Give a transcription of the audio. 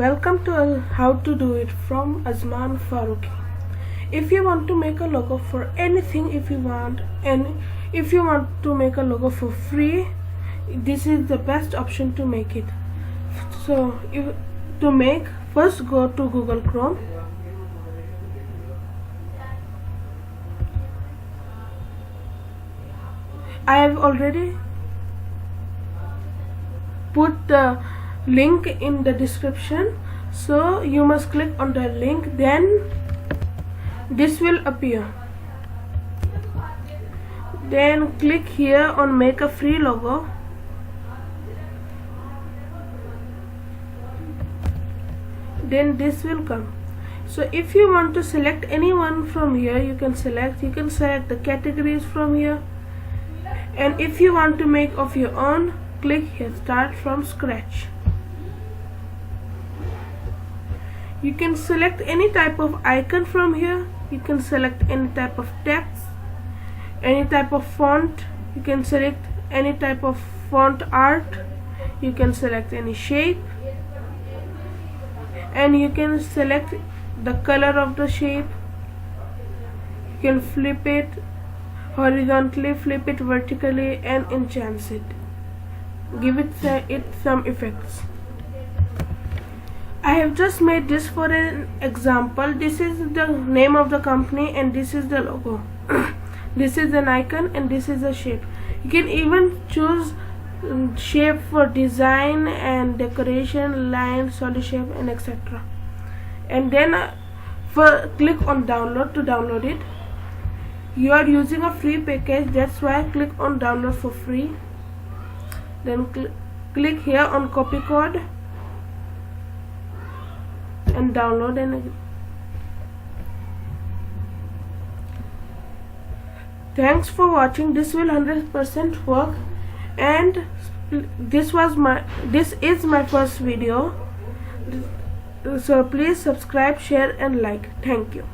Welcome to How to Do It from Azman Faruqui. If you want to make a logo for anything, if you want to make a logo for free, this is the best option to make it. So first go to Google Chrome. I have already put the link in the description, so you must click on the link, then this will appear. Then click here on make a free logo. Then this will come. So if you want to select anyone from here, you can select the categories from here, and if you want to make of your own, click here start from scratch. You can select any type of icon from here. You can select any type of text, any type of font. You can select any type of font art. You can select any shape, and you can select the color of the shape. You can flip it horizontally, flip it vertically, and enhance it. Give it some effects. I have just made this for an example. This is the name of the company and this is the logo. This is an icon and this is a shape. You can even choose shape for design and decoration, line, solid shape, and etc. And then click on download to download it. You are using a free package, that's why click on download for free. Then click here on copy code and download, and thanks for watching. This will 100% work, and this is my first video, so please subscribe, share, and like. Thank you.